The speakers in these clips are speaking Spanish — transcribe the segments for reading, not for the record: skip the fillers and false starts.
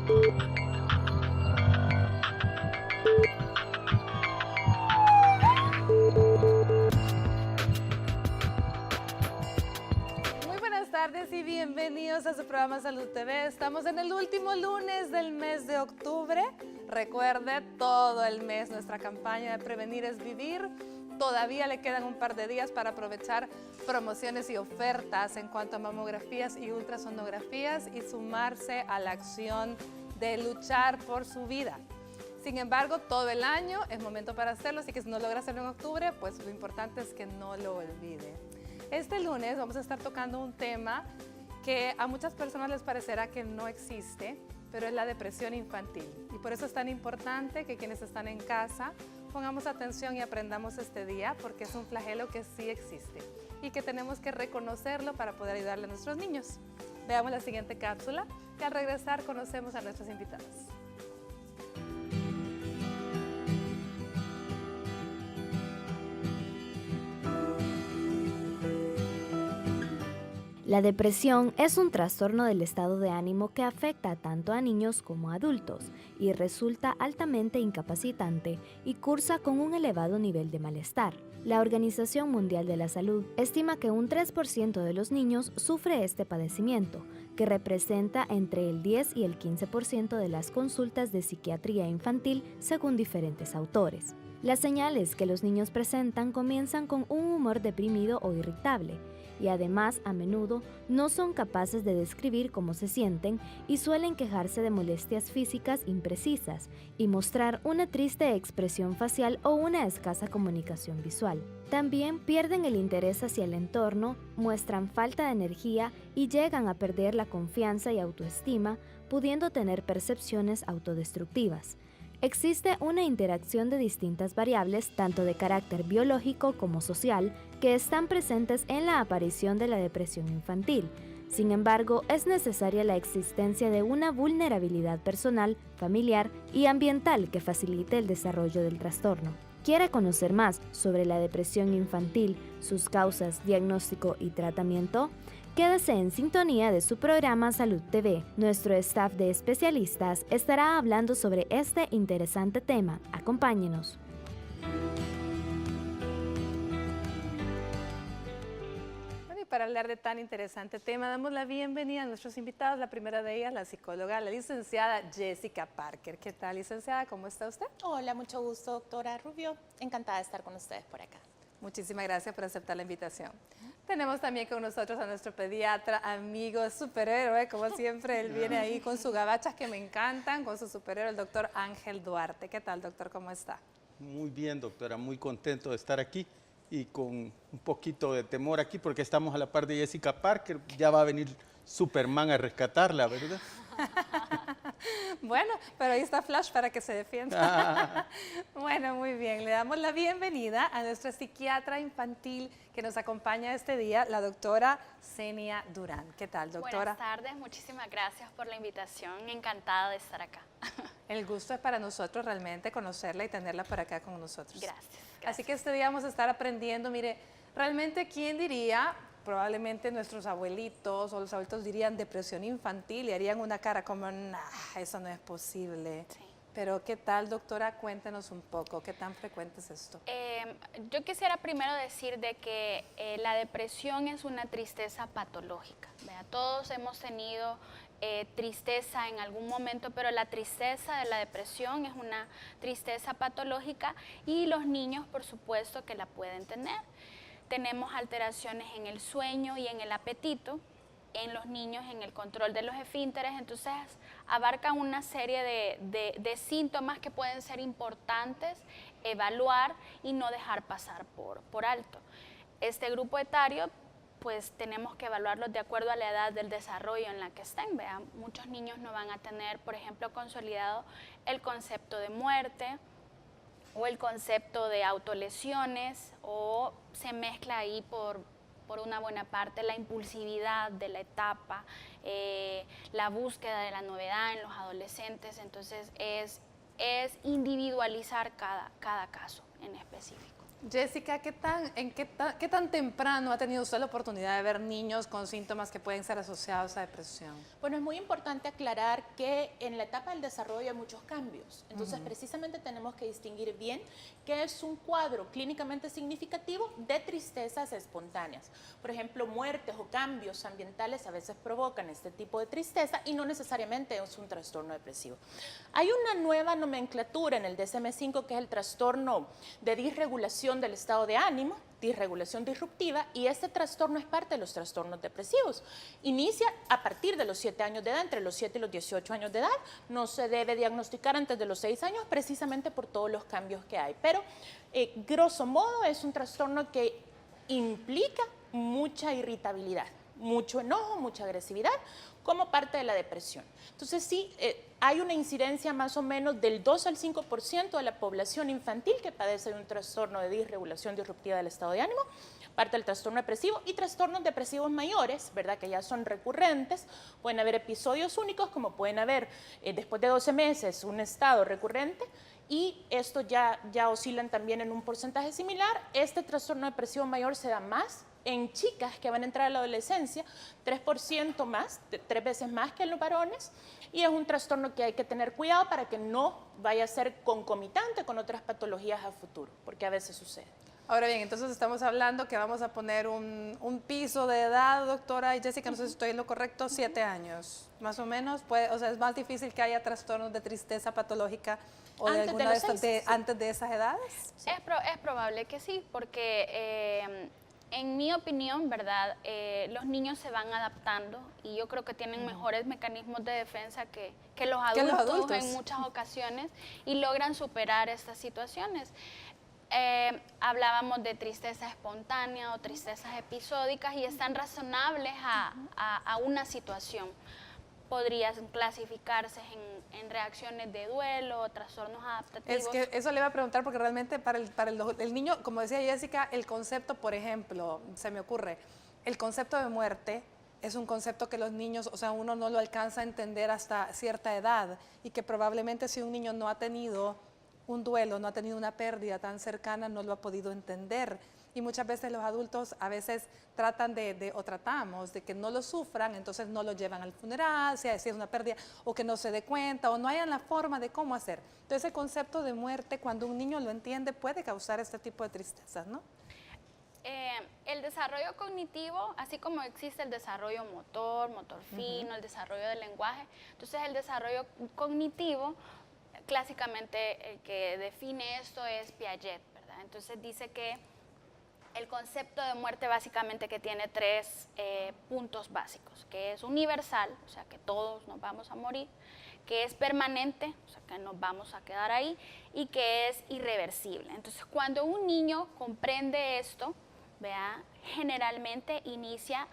Muy buenas tardes y bienvenidos a su programa Salud TV. Estamos en el último lunes del mes de octubre. Recuerde, todo el mes nuestra campaña de Prevenir es Vivir. Todavía le quedan un par de días para aprovechar promociones y ofertas en cuanto a mamografías y ultrasonografías y sumarse a la acción de luchar por su vida. Sin embargo, todo el año es momento para hacerlo, así que si no logra hacerlo en octubre, pues lo importante es que no lo olvide. Este lunes vamos a estar tocando un tema que a muchas personas les parecerá que no existe, pero es la depresión infantil. Y por eso es tan importante que quienes están en casa pongamos atención y aprendamos este día, porque es un flagelo que sí existe y que tenemos que reconocerlo para poder ayudarle a nuestros niños. Veamos la siguiente cápsula y al regresar conocemos a nuestros invitados. La depresión es un trastorno del estado de ánimo que afecta tanto a niños como a adultos y resulta altamente incapacitante y cursa con un elevado nivel de malestar. La Organización Mundial de la Salud estima que un 3% de los niños sufre este padecimiento, que representa entre el 10 y el 15% de las consultas de psiquiatría infantil según diferentes autores. Las señales que los niños presentan comienzan con un humor deprimido o irritable, y además a menudo no son capaces de describir cómo se sienten y suelen quejarse de molestias físicas imprecisas y mostrar una triste expresión facial o una escasa comunicación visual. También pierden el interés hacia el entorno, muestran falta de energía y llegan a perder la confianza y autoestima, pudiendo tener percepciones autodestructivas. Existe una interacción de distintas variables, tanto de carácter biológico como social, que están presentes en la aparición de la depresión infantil. Sin embargo, es necesaria la existencia de una vulnerabilidad personal, familiar y ambiental que facilite el desarrollo del trastorno. ¿Quiere conocer más sobre la depresión infantil, sus causas, diagnóstico y tratamiento? Quédese en sintonía de su programa Salud TV. Nuestro staff de especialistas estará hablando sobre este interesante tema. Acompáñenos. Bueno, y para hablar de tan interesante tema, damos la bienvenida a nuestros invitados. La primera de ellas, la psicóloga, la licenciada Jessica Parker. ¿Qué tal, licenciada? ¿Cómo está usted? Hola, mucho gusto, doctora Rubio. Encantada de estar con ustedes por acá. Muchísimas gracias por aceptar la invitación. Tenemos también con nosotros a nuestro pediatra, amigo, superhéroe, como siempre, él viene ahí con sus gabachas que me encantan, con su superhéroe, el doctor Ángel Duarte. ¿Qué tal, doctor? ¿Cómo está? Muy bien, doctora, muy contento de estar aquí y con un poquito de temor aquí porque estamos a la par de Jessica Parker, ya va a venir Superman a rescatarla, ¿verdad? Bueno, pero ahí está Flash para que se defienda. Bueno, muy bien. Le damos la bienvenida a nuestra psiquiatra infantil que nos acompaña este día, la doctora Zenia Durán. ¿Qué tal, doctora? Buenas tardes, muchísimas gracias por la invitación. Encantada de estar acá. El gusto es para nosotros realmente conocerla y tenerla por acá con nosotros. Gracias. Así que este día vamos a estar aprendiendo. Mire, realmente, ¿quién diría? Probablemente nuestros abuelitos o los adultos dirían depresión infantil y harían una cara como, nah, eso no es posible. Sí. Pero ¿qué tal, doctora? Cuéntenos un poco, ¿qué tan frecuente es esto? Yo quisiera primero decir de que la depresión es una tristeza patológica. ¿Verdad? Todos hemos tenido tristeza en algún momento, pero la tristeza de la depresión es una tristeza patológica y los niños, por supuesto, que la pueden tener. Tenemos alteraciones en el sueño y en el apetito, en los niños en el control de los esfínteres, entonces abarcan una serie de síntomas que pueden ser importantes evaluar y no dejar pasar por alto. Este grupo etario, pues tenemos que evaluarlos de acuerdo a la edad del desarrollo en la que estén. Vean, muchos niños no van a tener, por ejemplo, consolidado el concepto de muerte, o el concepto de autolesiones, o se mezcla ahí por una buena parte la impulsividad de la etapa, la búsqueda de la novedad en los adolescentes. Entonces es individualizar cada caso en específico. Jessica, ¿qué tan temprano ha tenido usted la oportunidad de ver niños con síntomas que pueden ser asociados a depresión? Bueno, es muy importante aclarar que en la etapa del desarrollo hay muchos cambios. Entonces, precisamente tenemos que distinguir bien qué es un cuadro clínicamente significativo de tristezas espontáneas. Por ejemplo, muertes o cambios ambientales a veces provocan este tipo de tristeza y no necesariamente es un trastorno depresivo. Hay una nueva nomenclatura en el DSM-5 que es el trastorno de disregulación del estado de ánimo, disregulación disruptiva, y este trastorno es parte de los trastornos depresivos. Inicia a partir de los 7 años de edad, entre los 7 y los 18 años de edad. No se debe diagnosticar antes de los 6 años, precisamente por todos los cambios que hay. Pero, grosso modo, es un trastorno que implica mucha irritabilidad, mucho enojo, mucha agresividad, como parte de la depresión. Entonces sí, hay una incidencia más o menos del 2 al 5% de la población infantil que padece de un trastorno de disregulación disruptiva del estado de ánimo, parte del trastorno depresivo, y trastornos depresivos mayores, ¿verdad?, que ya son recurrentes. Pueden haber episodios únicos, como pueden haber después de 12 meses un estado recurrente, y esto ya oscilan también en un porcentaje similar. Este trastorno depresivo mayor se da más en chicas que van a entrar a la adolescencia, 3% más, 3 veces más que en los varones, y es un trastorno que hay que tener cuidado para que no vaya a ser concomitante con otras patologías a futuro, porque a veces sucede. Ahora bien, entonces estamos hablando que vamos a poner un piso de edad, doctora, y Jessica, no sé si estoy en lo correcto, 7 años, más o menos. O sea, es más difícil que haya trastornos de tristeza patológica o de alguna de estas antes de esas edades. Sí. Es probable que sí, porque en mi opinión, ¿verdad? Los niños se van adaptando y yo creo que tienen mejores mecanismos de defensa que los adultos en muchas ocasiones, y logran superar estas situaciones. Hablábamos de tristeza espontánea o tristezas episódicas y están razonables a una situación. Podrían clasificarse en reacciones de duelo o trastornos adaptativos. Es que eso le iba a preguntar, porque realmente para el niño, como decía Jessica, el concepto, por ejemplo, se me ocurre, el concepto de muerte es un concepto que los niños, o sea, uno no lo alcanza a entender hasta cierta edad, y que probablemente si un niño no ha tenido un duelo, no ha tenido una pérdida tan cercana, no lo ha podido entender. Y muchas veces los adultos a veces tratan o tratamos de que no lo sufran, entonces no lo llevan al funeral, si es una pérdida, o que no se dé cuenta, o no hayan la forma de cómo hacer. Entonces el concepto de muerte, cuando un niño lo entiende, puede causar este tipo de tristezas, ¿no? El desarrollo cognitivo, así como existe el desarrollo motor fino, el desarrollo del lenguaje, entonces el desarrollo cognitivo, clásicamente el que define esto es Piaget, ¿verdad? Entonces dice que el concepto de muerte básicamente que tiene 3 puntos básicos, que es universal, o sea que todos nos vamos a morir, que es permanente, o sea que nos vamos a quedar ahí, y que es irreversible. Entonces cuando un niño comprende esto, ¿vea? Generalmente inicia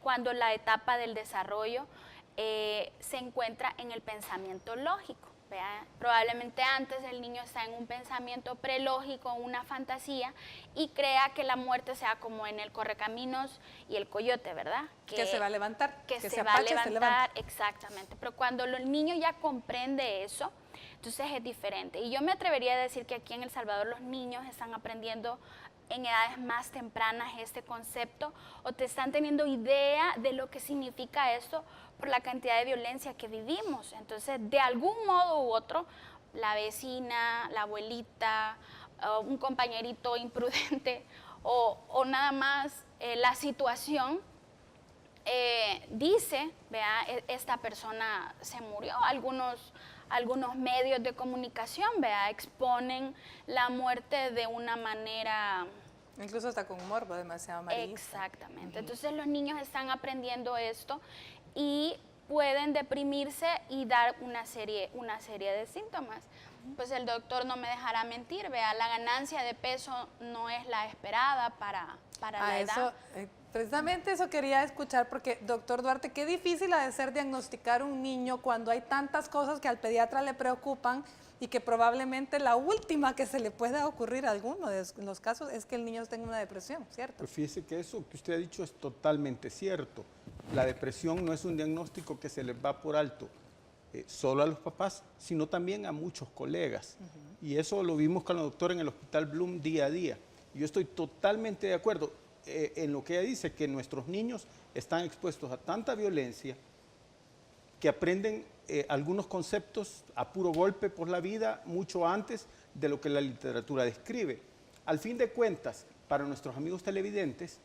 cuando la etapa del desarrollo se encuentra en el pensamiento lógico. ¿Vea? Probablemente antes el niño está en un pensamiento prelógico, una fantasía, y crea que la muerte sea como en el Correcaminos y el Coyote, ¿verdad? Que se va a levantar. Que se va a levantar, exactamente. Pero cuando el niño ya comprende eso, entonces es diferente. Y yo me atrevería a decir que aquí en El Salvador los niños están aprendiendo en edades más tempranas este concepto, o te están teniendo idea de lo que significa esto por la cantidad de violencia que vivimos. Entonces, de algún modo u otro, la vecina, la abuelita, un compañerito imprudente o nada más la situación dice, vea, esta persona se murió. Algunos medios de comunicación, vea, exponen la muerte de una manera... Incluso hasta con humor, demasiado amarillista. Exactamente. Entonces los niños están aprendiendo esto y pueden deprimirse y dar una serie de síntomas. Pues el doctor no me dejará mentir, vea, la ganancia de peso no es la esperada para la edad. Precisamente eso quería escuchar, porque, doctor Duarte, qué difícil ha de ser diagnosticar un niño cuando hay tantas cosas que al pediatra le preocupan, y que probablemente la última que se le pueda ocurrir a alguno de los casos es que el niño tenga una depresión, ¿cierto? Pues fíjese que eso que usted ha dicho es totalmente cierto. La depresión no es un diagnóstico que se les va por alto solo a los papás, sino también a muchos colegas. Y eso lo vimos con la doctora en el Hospital Bloom día a día. Yo estoy totalmente de acuerdo en lo que ella dice, que nuestros niños están expuestos a tanta violencia que aprenden algunos conceptos a puro golpe por la vida mucho antes de lo que la literatura describe. Al fin de cuentas, para nuestros amigos televidentes,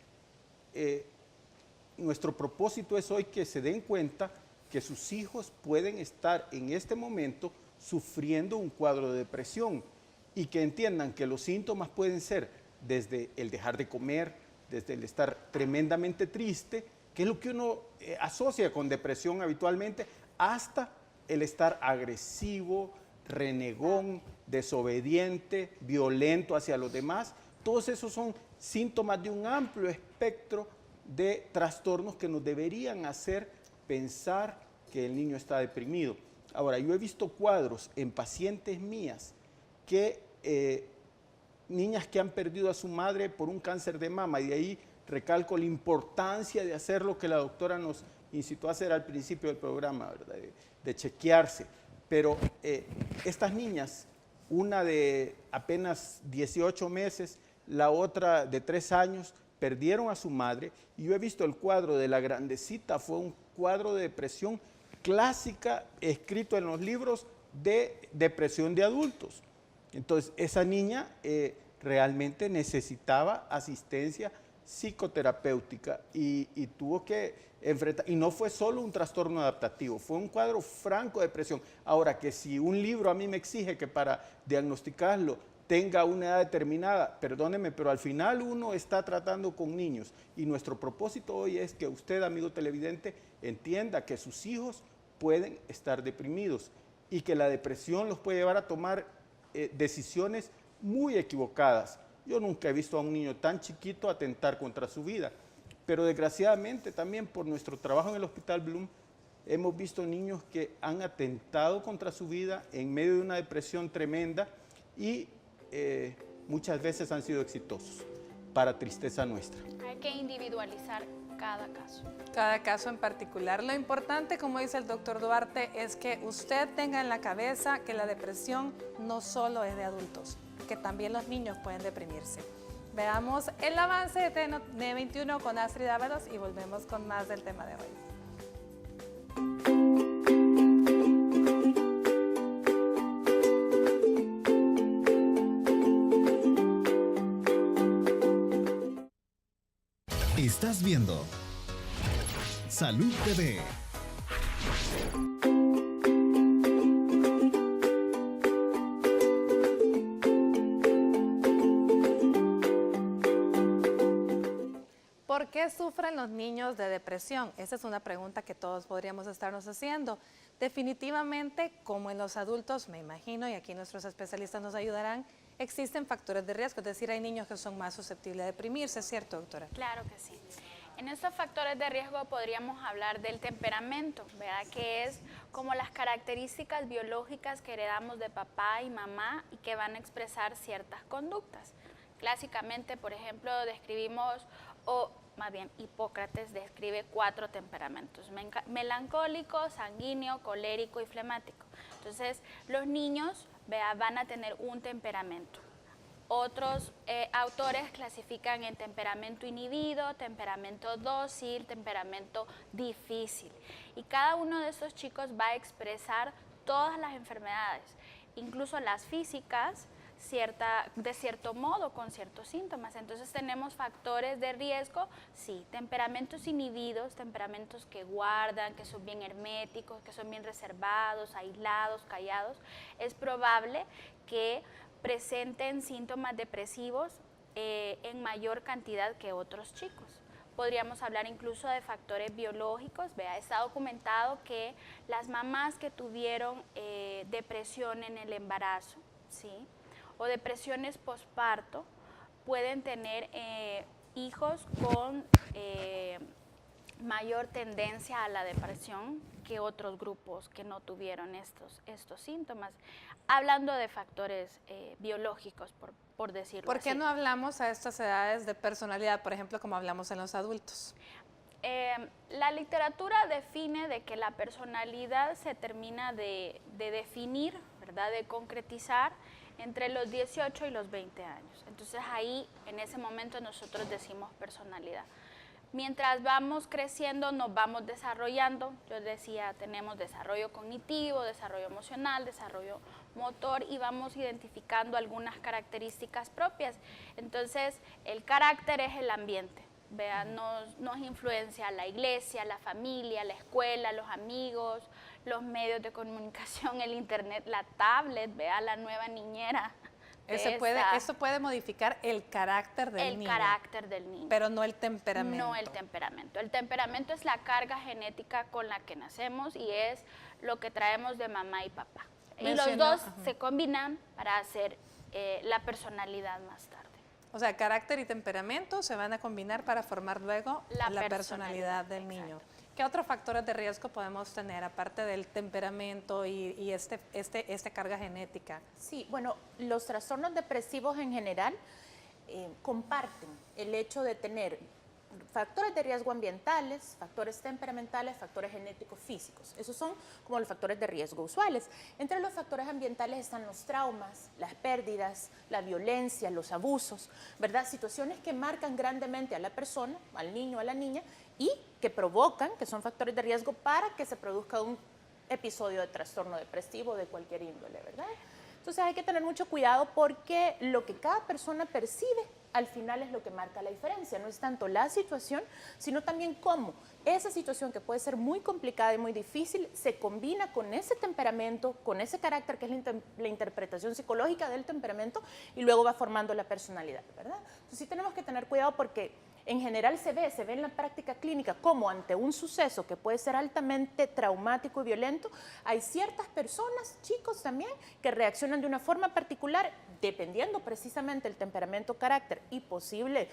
nuestro propósito es hoy que se den cuenta que sus hijos pueden estar en este momento sufriendo un cuadro de depresión y que entiendan que los síntomas pueden ser desde el dejar de comer, desde el estar tremendamente triste, que es lo que uno asocia con depresión habitualmente, hasta el estar agresivo, renegón, desobediente, violento hacia los demás. Todos esos son síntomas de un amplio espectro de trastornos que nos deberían hacer pensar que el niño está deprimido. Ahora, yo he visto cuadros en pacientes mías que niñas que han perdido a su madre por un cáncer de mama, y de ahí recalco la importancia de hacer lo que la doctora nos incitó a hacer al principio del programa, ¿verdad? De chequearse. Pero estas niñas, una de apenas 18 meses, la otra de 3 años, perdieron a su madre, y yo he visto el cuadro de la grandecita, fue un cuadro de depresión clásica escrito en los libros de depresión de adultos. Entonces, esa niña realmente necesitaba asistencia psicoterapéutica y tuvo que enfrentar, y no fue solo un trastorno adaptativo, fue un cuadro franco de depresión. Ahora, que si un libro a mí me exige que para diagnosticarlo tenga una edad determinada, perdóneme, pero al final uno está tratando con niños, y nuestro propósito hoy es que usted, amigo televidente, entienda que sus hijos pueden estar deprimidos y que la depresión los puede llevar a tomar decisiones muy equivocadas. Yo nunca he visto a un niño tan chiquito atentar contra su vida, pero desgraciadamente también por nuestro trabajo en el Hospital Bloom hemos visto niños que han atentado contra su vida en medio de una depresión tremenda y muchas veces han sido exitosos, para tristeza nuestra. Hay que individualizar cada caso. Cada caso en particular. Lo importante, como dice el doctor Duarte, es que usted tenga en la cabeza que la depresión no solo es de adultos, que también los niños pueden deprimirse. Veamos el avance de TN21 con Astrid Ábalos y volvemos con más del tema de hoy. Estás viendo Salud TV. ¿Por qué sufren los niños de depresión? Esa es una pregunta que todos podríamos estarnos haciendo. Definitivamente, como en los adultos, me imagino, y aquí nuestros especialistas nos ayudarán, existen factores de riesgo, es decir, hay niños que son más susceptibles a deprimirse, ¿cierto, doctora? Claro que sí. En estos factores de riesgo podríamos hablar del temperamento, ¿verdad? Que es como las características biológicas que heredamos de papá y mamá y que van a expresar ciertas conductas. Clásicamente, por ejemplo, describimos, o más bien Hipócrates describe 4 temperamentos: melancólico, sanguíneo, colérico y flemático. Entonces, los niños van a tener un temperamento. Otros autores clasifican en temperamento inhibido, temperamento dócil, temperamento difícil. Y cada uno de estos chicos va a expresar todas las enfermedades, incluso las físicas, de cierto modo, con ciertos síntomas. Entonces tenemos factores de riesgo, sí, temperamentos inhibidos, temperamentos que guardan, que son bien herméticos, que son bien reservados, aislados, callados. Es probable que presenten síntomas depresivos en mayor cantidad que otros chicos. Podríamos hablar incluso de factores biológicos. Vea, está documentado que las mamás que tuvieron depresión en el embarazo, ¿sí?, o depresiones posparto, pueden tener hijos con mayor tendencia a la depresión que otros grupos que no tuvieron estos síntomas. Hablando de factores biológicos, por decirlo así. ¿Por qué no hablamos a estas edades de personalidad, por ejemplo, como hablamos en los adultos? La literatura define de que la personalidad se termina de definir, ¿verdad?, de concretizar entre los 18 y los 20 años. Entonces ahí, en ese momento, nosotros decimos personalidad. Mientras vamos creciendo, nos vamos desarrollando. Yo decía, tenemos desarrollo cognitivo, desarrollo emocional, desarrollo motor y vamos identificando algunas características propias. Entonces, el carácter es el ambiente. Vean, nos influencia la iglesia, la familia, la escuela, los amigos, los medios de comunicación, el internet, la tablet, vea, la nueva niñera. Eso puede modificar el carácter del niño. El carácter del niño. Pero no el temperamento. No el temperamento. El temperamento es la carga genética con la que nacemos y es lo que traemos de mamá y papá. Y los dos se combinan para hacer la personalidad más tarde. O sea, carácter y temperamento se van a combinar para formar luego la personalidad del niño. ¿Qué otros factores de riesgo podemos tener, aparte del temperamento y esta carga genética? Sí, bueno, los trastornos depresivos en general comparten el hecho de tener factores de riesgo ambientales, factores temperamentales, factores genéticos físicos. Esos son como los factores de riesgo usuales. Entre los factores ambientales están los traumas, las pérdidas, la violencia, los abusos, ¿verdad? Situaciones que marcan grandemente a la persona, al niño, a la niña, y que provocan, que son factores de riesgo para que se produzca un episodio de trastorno depresivo de cualquier índole, ¿verdad? Entonces hay que tener mucho cuidado porque lo que cada persona percibe al final es lo que marca la diferencia. No es tanto la situación, sino también cómo esa situación, que puede ser muy complicada y muy difícil, se combina con ese temperamento, con ese carácter que es la interpretación psicológica del temperamento y luego va formando la personalidad, ¿verdad? Entonces sí tenemos que tener cuidado porque en general se ve en la práctica clínica como ante un suceso que puede ser altamente traumático y violento, hay ciertas personas, chicos también, que reaccionan de una forma particular dependiendo precisamente del temperamento, carácter y posible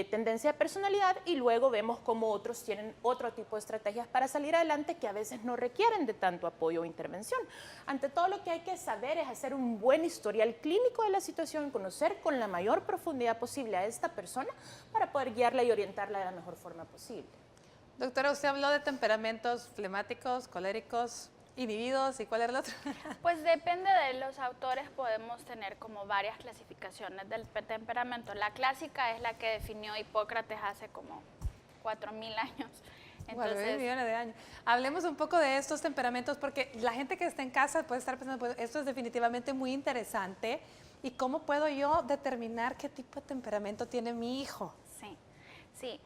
tendencia de personalidad, y luego vemos cómo otros tienen otro tipo de estrategias para salir adelante que a veces no requieren de tanto apoyo o intervención. Ante todo, lo que hay que saber es hacer un buen historial clínico de la situación, conocer con la mayor profundidad posible a esta persona para poder guiarla y orientarla de la mejor forma posible. Doctora, usted habló de temperamentos flemáticos, coléricos, inhibidos, ¿y cuál era el otro? Pues depende de los autores, podemos tener como varias clasificaciones del temperamento. La clásica es la que definió Hipócrates hace como 4.000 años. Entonces, millones de años. Hablemos un poco de estos temperamentos, porque la gente que está en casa puede estar pensando, pues, esto es definitivamente muy interesante, ¿y cómo puedo yo determinar qué tipo de temperamento tiene mi hijo? Sí.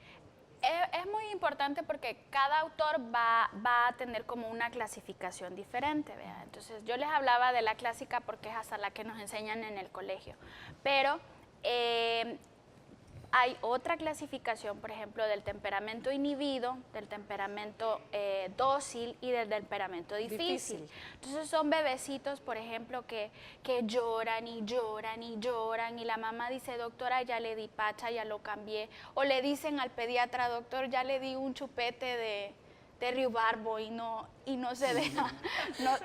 Es muy importante porque cada autor va a tener como una clasificación diferente, ¿vea? Entonces yo les hablaba de la clásica porque es hasta la que nos enseñan en el colegio, pero hay otra clasificación, por ejemplo, del temperamento inhibido, del temperamento dócil y del temperamento difícil. Entonces son bebecitos, por ejemplo, que lloran y lloran y lloran y la mamá dice, doctora, ya le di pacha, ya lo cambié. O le dicen al pediatra, doctor, ya le di un chupete de riubarbo y no se deja,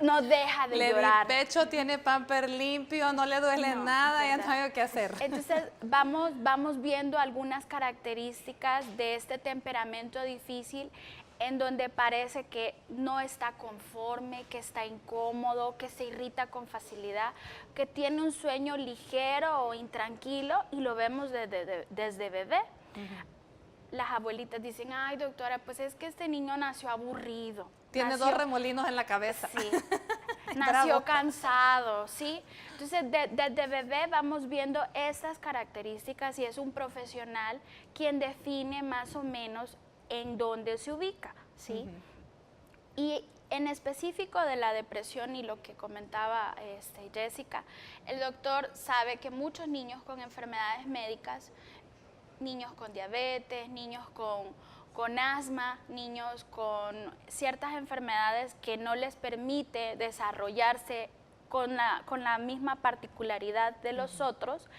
no deja de llorar. Le di pecho, tiene pamper limpio, no le duele nada, ya no sabe qué hacer. Entonces vamos viendo algunas características de este temperamento difícil en donde parece que no está conforme, que está incómodo, que se irrita con facilidad, que tiene un sueño ligero o intranquilo y lo vemos desde bebé. Las abuelitas dicen, ay doctora, pues es que este niño nació aburrido. Tiene dos remolinos en la cabeza. Sí, nació cansado, ¿sí? Entonces, desde bebé vamos viendo estas características y es un profesional quien define más o menos en dónde se ubica, ¿sí? Y en específico de la depresión y lo que comentaba Jessica, el doctor sabe que muchos niños con enfermedades médicas, niños con diabetes, niños con asma, niños con ciertas enfermedades que no les permite desarrollarse con la misma particularidad de los otros,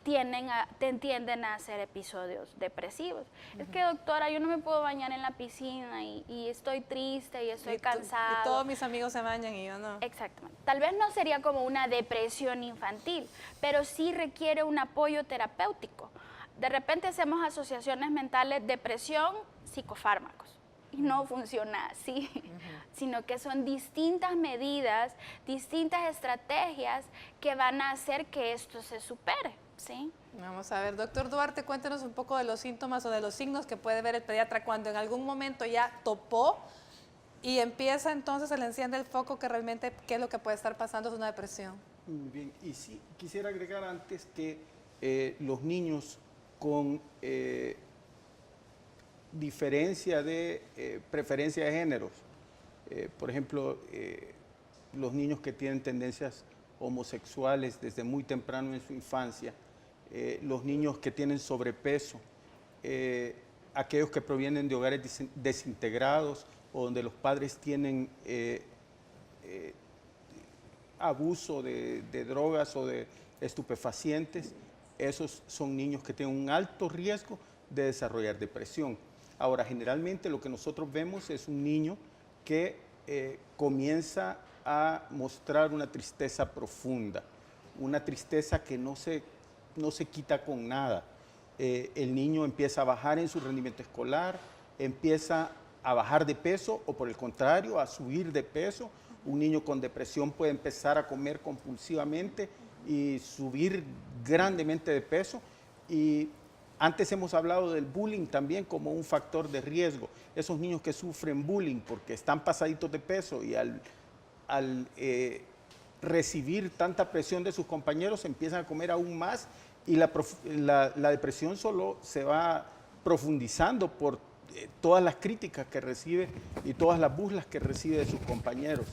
tienden a hacer episodios depresivos. Es que, doctora, yo no me puedo bañar en la piscina y estoy triste y estoy cansada. Y todos mis amigos se bañan y yo no. Exactamente. Tal vez no sería como una depresión infantil, pero sí requiere un apoyo terapéutico. De repente hacemos asociaciones mentales, depresión, psicofármacos. Y y no funciona así, sino que son distintas medidas, distintas estrategias que van a hacer que esto se supere, ¿sí? Vamos a ver, doctor Duarte, cuéntenos un poco de los síntomas o de los signos que puede ver el pediatra cuando en algún momento ya topó y empieza entonces, se le enciende el foco que realmente qué es lo que puede estar pasando, es una depresión. Muy bien, y sí, quisiera agregar antes que los niños con diferencia de preferencia de géneros, por ejemplo, los niños que tienen tendencias homosexuales desde muy temprano en su infancia, los niños que tienen sobrepeso, aquellos que provienen de hogares desintegrados o donde los padres tienen abuso de drogas o de estupefacientes, esos son niños que tienen un alto riesgo de desarrollar depresión. Ahora, generalmente lo que nosotros vemos es un niño que comienza a mostrar una tristeza profunda, una tristeza que no se quita con nada. El niño empieza a bajar en su rendimiento escolar, empieza a bajar de peso o por el contrario a subir de peso. Un niño con depresión puede empezar a comer compulsivamente y subir grandemente de peso. Y antes hemos hablado del bullying también como un factor de riesgo. Esos niños que sufren bullying porque están pasaditos de peso y al recibir tanta presión de sus compañeros empiezan a comer aún más y la depresión solo se va profundizando por todas las críticas que recibe y todas las burlas que recibe de sus compañeros.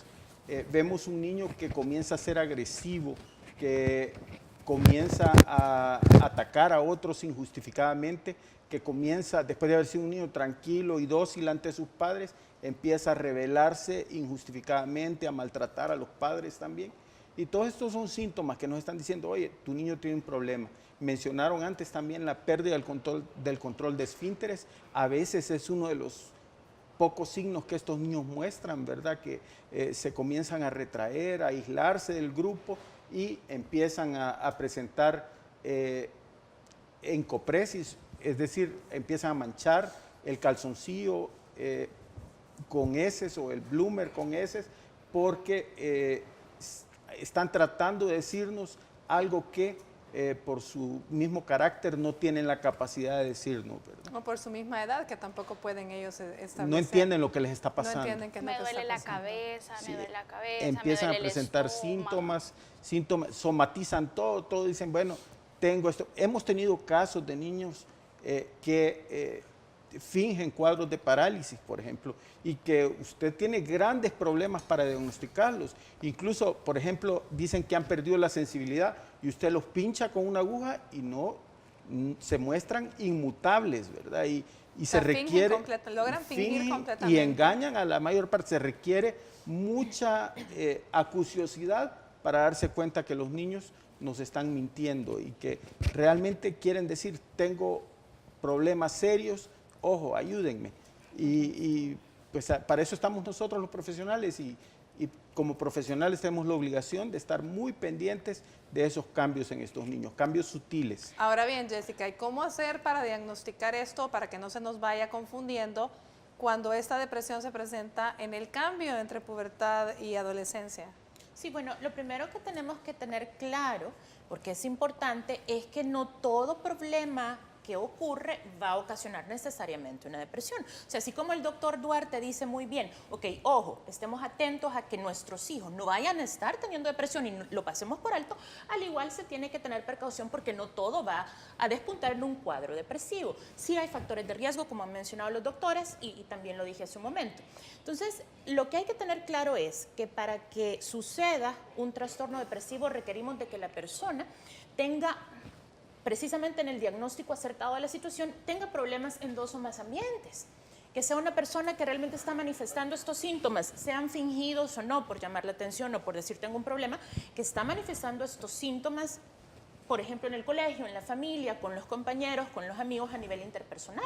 Vemos un niño que comienza a ser agresivo, que comienza a atacar a otros injustificadamente, que comienza, después de haber sido un niño tranquilo y dócil ante sus padres, empieza a rebelarse injustificadamente, a maltratar a los padres también. Y todos estos son síntomas que nos están diciendo, oye, tu niño tiene un problema. Mencionaron antes también la pérdida del control de esfínteres. A veces es uno de los pocos signos que estos niños muestran, ¿verdad? Que se comienzan a retraer, a aislarse del grupo y empiezan a presentar encopresis, es decir, empiezan a manchar el calzoncillo con heces o el bloomer con heces porque están tratando de decirnos algo que por su mismo carácter no tienen la capacidad de decirnos, ¿verdad? O por su misma edad, que tampoco pueden ellos establecer. No entienden lo que les está pasando. No entienden qué es lo Me que duele está la pasando. cabeza, Sí, me duele la cabeza, empiezan me a duele presentar el estómago. síntomas, somatizan todo dicen, bueno, tengo esto. Hemos tenido casos de niños que fingen cuadros de parálisis, por ejemplo, y que usted tiene grandes problemas para diagnosticarlos. Incluso, por ejemplo, dicen que han perdido la sensibilidad y usted los pincha con una aguja y no se muestran inmutables, ¿verdad? Y se requiere... logran fingir fingen completamente. y engañan a la mayor parte. Se requiere mucha acuciosidad para darse cuenta que los niños nos están mintiendo y que realmente quieren decir, tengo problemas serios, ojo, ayúdenme. Y pues para eso estamos nosotros los profesionales y como profesionales tenemos la obligación de estar muy pendientes de esos cambios en estos niños, cambios sutiles. Ahora bien, Jessica, ¿y cómo hacer para diagnosticar esto, para que no se nos vaya confundiendo cuando esta depresión se presenta en el cambio entre pubertad y adolescencia? Sí, bueno, lo primero que tenemos que tener claro, porque es importante, es que no todo problema que ocurre va a ocasionar necesariamente una depresión. O sea, así como el doctor Duarte dice muy bien, ok, ojo, estemos atentos a que nuestros hijos no vayan a estar teniendo depresión y lo pasemos por alto, al igual se tiene que tener precaución porque no todo va a despuntar en un cuadro depresivo. Sí hay factores de riesgo, como han mencionado los doctores, y también lo dije hace un momento. Entonces, lo que hay que tener claro es que para que suceda un trastorno depresivo requerimos de que la persona tenga, precisamente en el diagnóstico acertado de la situación, tenga problemas en 2 o más ambientes. Que sea una persona que realmente está manifestando estos síntomas, sean fingidos o no, por llamar la atención o por decir tengo un problema, que está manifestando estos síntomas, por ejemplo, en el colegio, en la familia, con los compañeros, con los amigos a nivel interpersonal,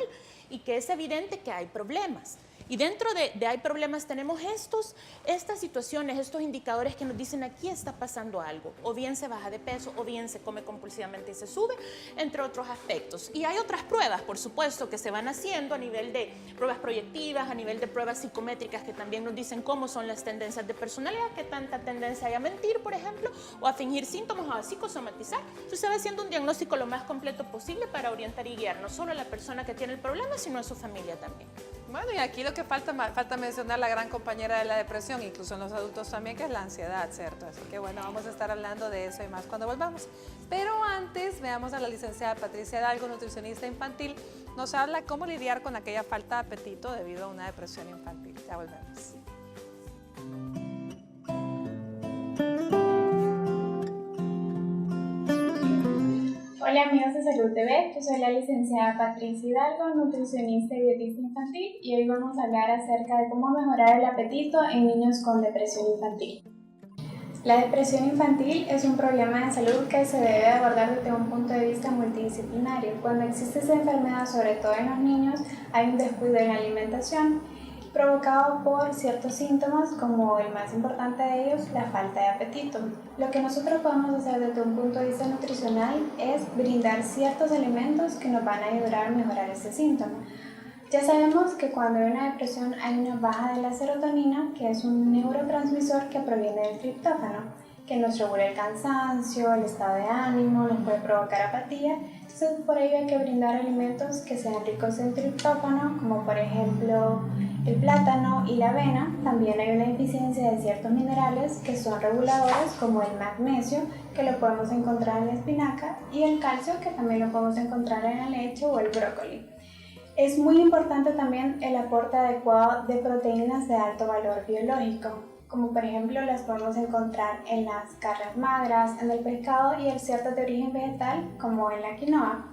y que es evidente que hay problemas. Y dentro de hay problemas tenemos estas situaciones, estos indicadores que nos dicen aquí está pasando algo, o bien se baja de peso, o bien se come compulsivamente y se sube, entre otros aspectos. Y hay otras pruebas, por supuesto, que se van haciendo a nivel de pruebas proyectivas, a nivel de pruebas psicométricas que también nos dicen cómo son las tendencias de personalidad, qué tanta tendencia hay a mentir, por ejemplo, o a fingir síntomas o a psicosomatizar. Entonces se va haciendo un diagnóstico lo más completo posible para orientar y guiar no solo a la persona que tiene el problema, sino a su familia también. Bueno, y aquí lo que falta mencionar la gran compañera de la depresión, incluso en los adultos también, que es la ansiedad, ¿cierto? Así que bueno, vamos a estar hablando de eso y más cuando volvamos. Pero antes, veamos a la licenciada Patricia Hidalgo, nutricionista infantil, nos habla cómo lidiar con aquella falta de apetito debido a una depresión infantil. Ya volvemos. Hola amigos de Salud TV, yo soy la licenciada Patricia Hidalgo, nutricionista y dietista infantil, y hoy vamos a hablar acerca de cómo mejorar el apetito en niños con depresión infantil. La depresión infantil es un problema de salud que se debe abordar desde un punto de vista multidisciplinario. Cuando existe esta enfermedad, sobre todo en los niños, hay un descuido en la alimentación, provocado por ciertos síntomas, como el más importante de ellos, la falta de apetito. Lo que nosotros podemos hacer desde un punto de vista nutricional es brindar ciertos alimentos que nos van a ayudar a mejorar este síntoma. Ya sabemos que cuando hay una depresión hay una baja de la serotonina, que es un neurotransmisor que proviene del triptófano, que nos regula el cansancio, el estado de ánimo, nos puede provocar apatía. Entonces, por ello hay que brindar alimentos que sean ricos en triptófano, como por ejemplo el plátano y la avena. También hay una deficiencia de ciertos minerales que son reguladores, como el magnesio, que lo podemos encontrar en la espinaca, y el calcio, que también lo podemos encontrar en la leche o el brócoli. Es muy importante también el aporte adecuado de proteínas de alto valor biológico, como por ejemplo las podemos encontrar en las carnes magras, en el pescado y en ciertas de origen vegetal, como en la quinoa.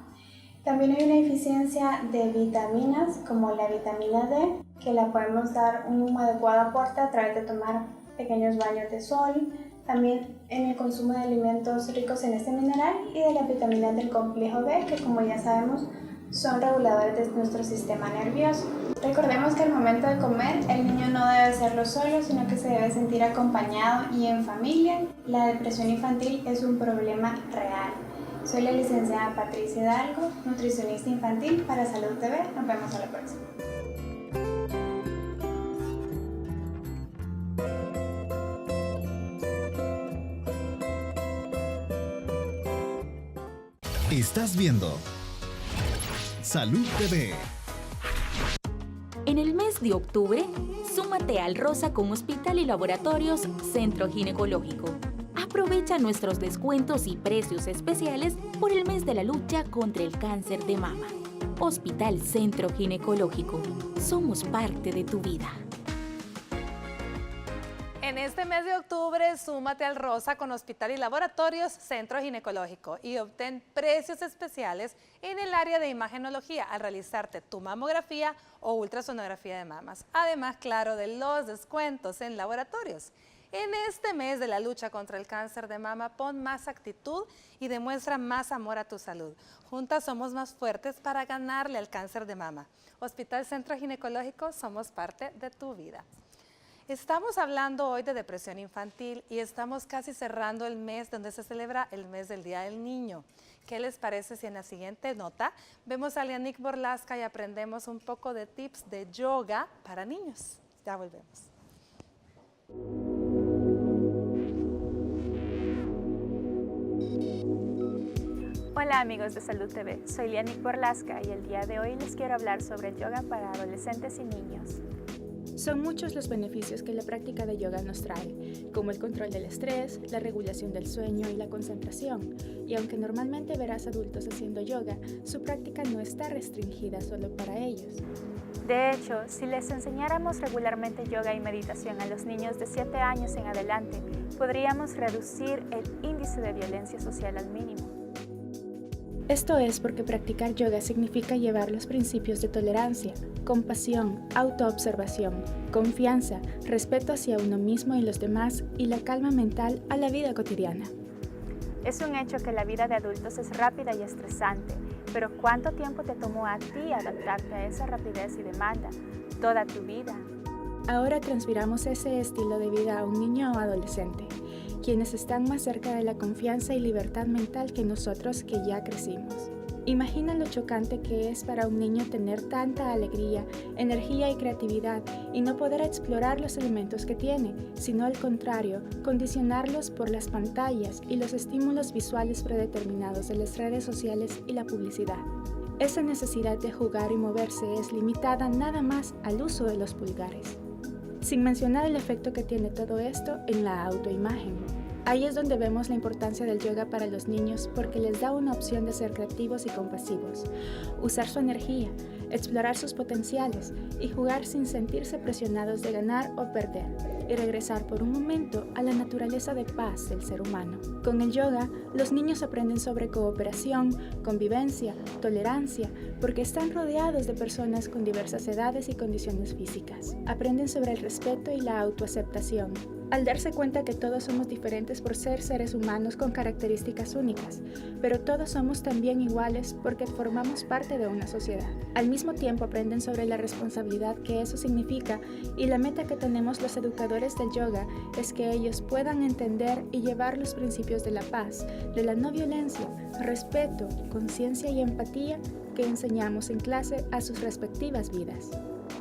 También hay una deficiencia de vitaminas, como la vitamina D, que la podemos dar un adecuado aporte a través de tomar pequeños baños de sol, también en el consumo de alimentos ricos en este mineral, y de las vitaminas del complejo B, que como ya sabemos son reguladores de nuestro sistema nervioso. Recordemos que al momento de comer el niño no debe hacerlo solo, sino que se debe sentir acompañado y en familia. La depresión infantil es un problema real. Soy la licenciada Patricia Hidalgo, nutricionista infantil para Salud TV. Nos vemos a la próxima. Estás viendo Salud TV. En el mes de octubre, súmate al Rosa con Hospital y Laboratorios Centro Ginecológico. Aprovecha nuestros descuentos y precios especiales por el mes de la lucha contra el cáncer de mama. Hospital Centro Ginecológico. Somos parte de tu vida. En este mes de octubre, súmate al Rosa con Hospital y Laboratorios Centro Ginecológico y obtén precios especiales en el área de imagenología al realizarte tu mamografía o ultrasonografía de mamas. Además, claro, de los descuentos en laboratorios. En este mes de la lucha contra el cáncer de mama, pon más actitud y demuestra más amor a tu salud. Juntas somos más fuertes para ganarle al cáncer de mama. Hospital Centro Ginecológico, somos parte de tu vida. Estamos hablando hoy de depresión infantil y estamos casi cerrando el mes donde se celebra el mes del Día del Niño. ¿Qué les parece si en la siguiente nota vemos a Lianick Borlasca y aprendemos un poco de tips de yoga para niños? Ya volvemos. Hola amigos de Salud TV, soy Lianick Borlasca y el día de hoy les quiero hablar sobre el yoga para adolescentes y niños. Son muchos los beneficios que la práctica de yoga nos trae, como el control del estrés, la regulación del sueño y la concentración. Y aunque normalmente verás adultos haciendo yoga, su práctica no está restringida solo para ellos. De hecho, si les enseñáramos regularmente yoga y meditación a los niños de 7 años en adelante, podríamos reducir el índice de violencia social al mínimo. Esto es porque practicar yoga significa llevar los principios de tolerancia, compasión, autoobservación, confianza, respeto hacia uno mismo y los demás y la calma mental a la vida cotidiana. Es un hecho que la vida de adultos es rápida y estresante, pero ¿cuánto tiempo te tomó a ti adaptarte a esa rapidez y demanda? toda tu vida. Ahora transfiramos ese estilo de vida a un niño o adolescente, quienes están más cerca de la confianza y libertad mental que nosotros que ya crecimos. Imagina lo chocante que es para un niño tener tanta alegría, energía y creatividad y no poder explorar los elementos que tiene, sino al contrario, condicionarlos por las pantallas y los estímulos visuales predeterminados de las redes sociales y la publicidad. Esa necesidad de jugar y moverse es limitada nada más al uso de los pulgares. Sin mencionar el efecto que tiene todo esto en la autoimagen. Ahí es donde vemos la importancia del yoga para los niños porque les da una opción de ser creativos y compasivos, usar su energía, explorar sus potenciales y jugar sin sentirse presionados de ganar o perder y regresar por un momento a la naturaleza de paz del ser humano. Con el yoga, los niños aprenden sobre cooperación, convivencia, tolerancia, porque están rodeados de personas con diversas edades y condiciones físicas. Aprenden sobre el respeto y la autoaceptación, al darse cuenta que todos somos diferentes por ser seres humanos con características únicas, pero todos somos también iguales porque formamos parte de una sociedad. Al mismo tiempo aprenden sobre la responsabilidad que eso significa y la meta que tenemos los educadores del yoga es que ellos puedan entender y llevar los principios de la paz, de la no violencia, respeto, conciencia y empatía que enseñamos en clase a sus respectivas vidas.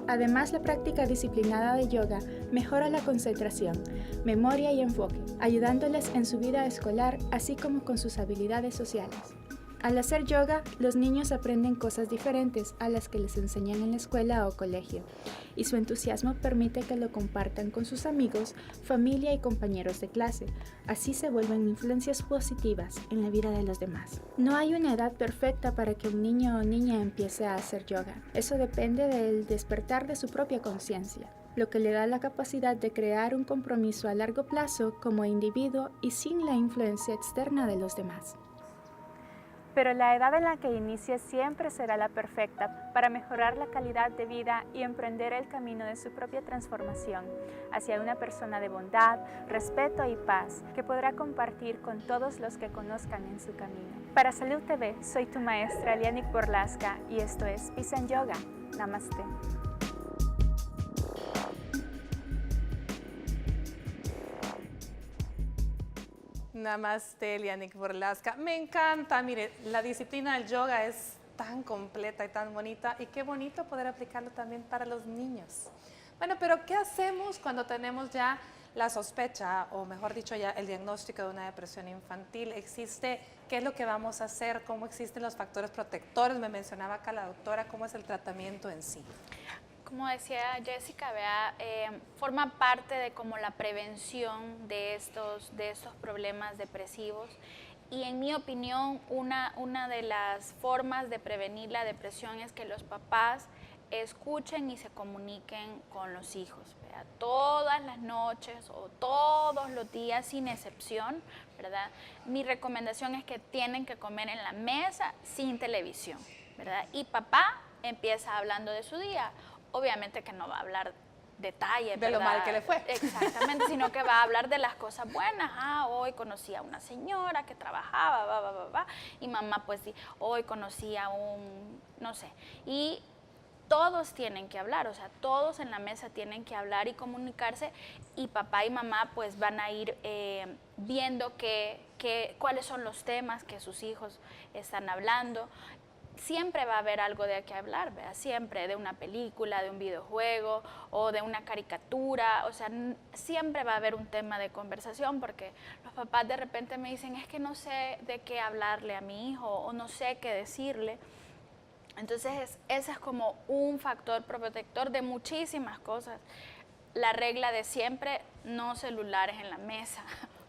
Además, la práctica disciplinada de yoga mejora la concentración, memoria y enfoque, ayudándoles en su vida escolar, así como con sus habilidades sociales. Al hacer yoga, los niños aprenden cosas diferentes a las que les enseñan en la escuela o colegio, y su entusiasmo permite que lo compartan con sus amigos, familia y compañeros de clase. Así se vuelven influencias positivas en la vida de los demás. No hay una edad perfecta para que un niño o niña empiece a hacer yoga. Eso depende del despertar de su propia conciencia, lo que le da la capacidad de crear un compromiso a largo plazo como individuo y sin la influencia externa de los demás. Pero la edad en la que inicie siempre será la perfecta para mejorar la calidad de vida y emprender el camino de su propia transformación hacia una persona de bondad, respeto y paz que podrá compartir con todos los que conozcan en su camino. Para Salud TV, soy tu maestra Lianik Borlaska y esto es Peace and Yoga. Namaste. Namaste, Lianik Borlaska. Me encanta, mire, la disciplina del yoga es tan completa y tan bonita y qué bonito poder aplicarlo también para los niños. Bueno, pero ¿qué hacemos cuando tenemos ya la sospecha o mejor dicho ya el diagnóstico de una depresión infantil? ¿Qué es lo que vamos a hacer? ¿Cómo existen los factores protectores? Me mencionaba acá la doctora, ¿cómo es el tratamiento en sí? Como decía Jessica, forma parte de como la prevención de estos problemas depresivos y en mi opinión una de las formas de prevenir la depresión es que los papás escuchen y se comuniquen con los hijos, ¿verdad? Todas las noches o todos los días sin excepción, ¿verdad? Mi recomendación es que tienen que comer en la mesa sin televisión, ¿verdad? Y papá empieza hablando de su día. Obviamente que no va a hablar detalles, de lo mal que le fue. Exactamente, sino que va a hablar de las cosas buenas. Hoy conocí a una señora que trabajaba, y mamá pues sí, hoy conocí a no sé. Y todos tienen que hablar, o sea, todos en la mesa tienen que hablar y comunicarse y papá y mamá pues van a ir viendo cuáles son los temas que sus hijos están hablando. Siempre va a haber algo de qué hablar, ¿verdad? Siempre de una película, de un videojuego o de una caricatura, o sea, siempre va a haber un tema de conversación porque los papás de repente me dicen, es que no sé de qué hablarle a mi hijo o no sé qué decirle. Entonces, ese es como un factor protector de muchísimas cosas. La regla de siempre, no celulares en la mesa,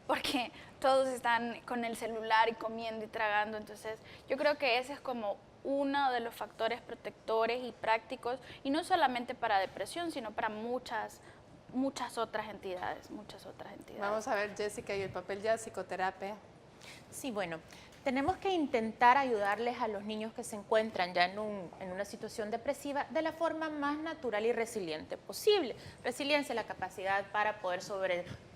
porque todos están con el celular y comiendo y tragando. Entonces, yo creo que ese es como uno de los factores protectores y prácticos, y no solamente para depresión, sino para muchas otras entidades, Vamos a ver, Jessica, y el papel ya de psicoterapia. Sí, bueno, tenemos que intentar ayudarles a los niños que se encuentran ya en una situación depresiva de la forma más natural y resiliente posible. Resiliencia es la capacidad para poder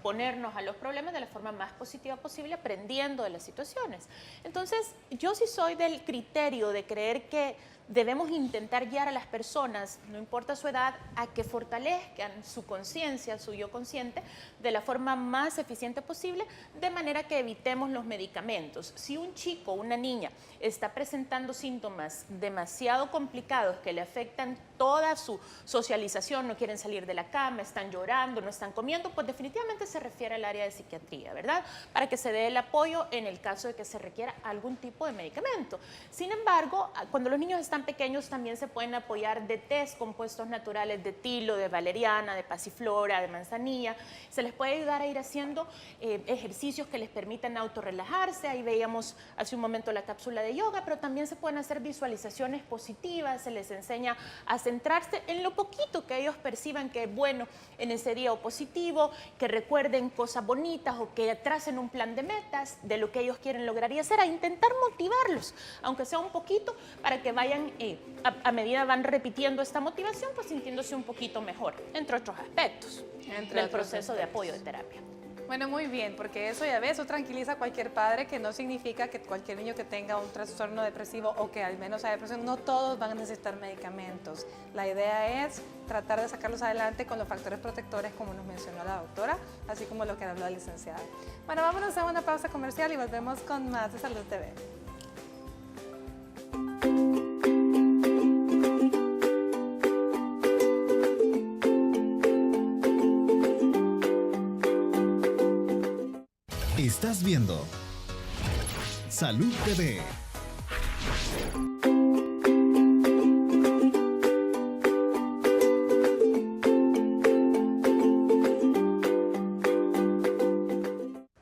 ponernos a los problemas de la forma más positiva posible, aprendiendo de las situaciones. Entonces, yo sí soy del criterio de creer que debemos intentar guiar a las personas, no importa su edad, a que fortalezcan su conciencia, su yo consciente, de la forma más eficiente posible, de manera que evitemos los medicamentos. Si un chico o una niña está presentando síntomas demasiado complicados que le afectan toda su socialización, no quieren salir de la cama, están llorando, no están comiendo, pues definitivamente se refiere al área de psiquiatría, ¿verdad? Para que se dé el apoyo en el caso de que se requiera algún tipo de medicamento. Sin embargo, cuando los niños están pequeños también se pueden apoyar de tés compuestos naturales de tilo, de valeriana, de pasiflora, de manzanilla. Se les puede ayudar a ir haciendo ejercicios que les permitan autorrelajarse. Ahí veíamos hace un momento la cápsula de yoga, pero también se pueden hacer visualizaciones positivas. Se les enseña a centrarse en lo poquito que ellos perciban que es bueno en ese día o positivo, que recuerden cosas bonitas o que tracen un plan de metas de lo que ellos quieren lograr y hacer, a intentar motivarlos, aunque sea un poquito, para que vayan a medida van repitiendo esta motivación, pues sintiéndose un poquito mejor, entre otros aspectos del proceso de apoyo de terapia. Bueno, muy bien, porque eso ya ves, eso tranquiliza a cualquier padre, que no significa que cualquier niño que tenga un trastorno depresivo o que al menos haya depresión, no todos van a necesitar medicamentos. La idea es tratar de sacarlos adelante con los factores protectores, como nos mencionó la doctora, así como lo que habló la licenciada. Bueno, vámonos a una pausa comercial y volvemos con más de Salud TV. Estás viendo Salud TV.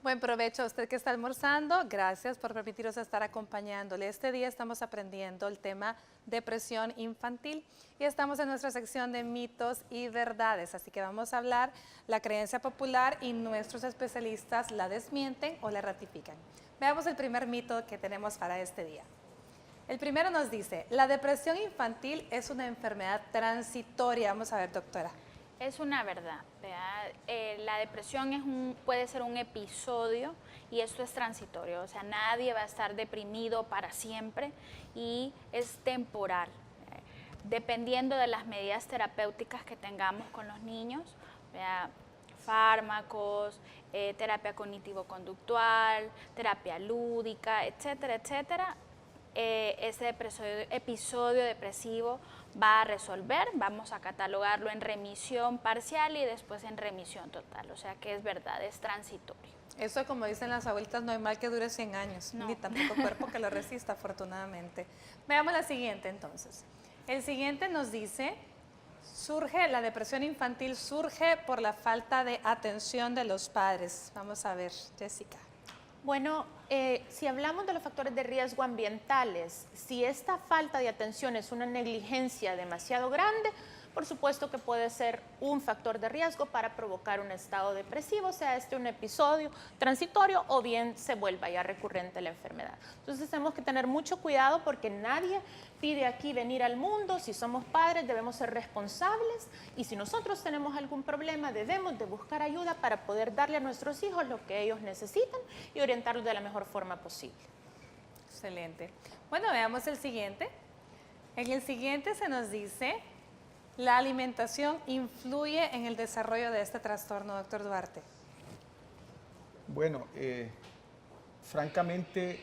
Buen provecho a usted que está almorzando. Gracias por permitirnos estar acompañándole. Este día estamos aprendiendo el tema depresión infantil y estamos en nuestra sección de mitos y verdades. Así que vamos a hablar la creencia popular y nuestros especialistas la desmienten o la ratifican. Veamos el primer mito que tenemos para este día. El primero nos dice, la depresión infantil es una enfermedad transitoria. Vamos a ver, doctora. Es una verdad, ¿verdad? La depresión puede ser un episodio y esto es transitorio, o sea, nadie va a estar deprimido para siempre y es temporal, dependiendo de las medidas terapéuticas que tengamos con los niños, ¿verdad? Fármacos, terapia cognitivo-conductual, terapia lúdica, etcétera, etcétera. Ese episodio depresivo va a resolver, vamos a catalogarlo en remisión parcial y después en remisión total, o sea que es verdad, es transitorio. Eso, como dicen las abuelitas, no hay mal que dure 100 años, no. Ni tampoco cuerpo que lo resista, afortunadamente. Veamos la siguiente entonces. El siguiente nos dice, la depresión infantil surge por la falta de atención de los padres. Vamos a ver, Jessica. Bueno, si hablamos de los factores de riesgo ambientales, si esta falta de atención es una negligencia demasiado grande, por supuesto que puede ser un factor de riesgo para provocar un estado depresivo, sea un episodio transitorio o bien se vuelva ya recurrente la enfermedad. Entonces tenemos que tener mucho cuidado porque nadie pide aquí venir al mundo. Si somos padres debemos ser responsables y si nosotros tenemos algún problema debemos de buscar ayuda para poder darle a nuestros hijos lo que ellos necesitan y orientarlos de la mejor forma posible. Excelente. Bueno, veamos el siguiente. En el siguiente se nos dice, ¿la alimentación influye en el desarrollo de este trastorno, doctor Duarte? Bueno, francamente,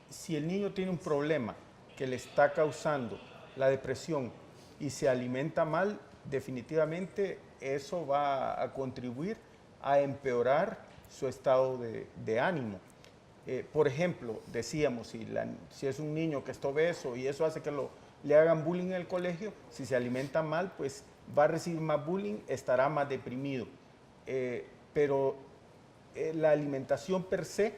si el niño tiene un problema que le está causando la depresión y se alimenta mal, definitivamente eso va a contribuir a empeorar su estado de ánimo. Por ejemplo, decíamos, si es un niño que está obeso y eso hace que le hagan bullying en el colegio, si se alimenta mal, pues va a recibir más bullying, estará más deprimido. Pero la alimentación per se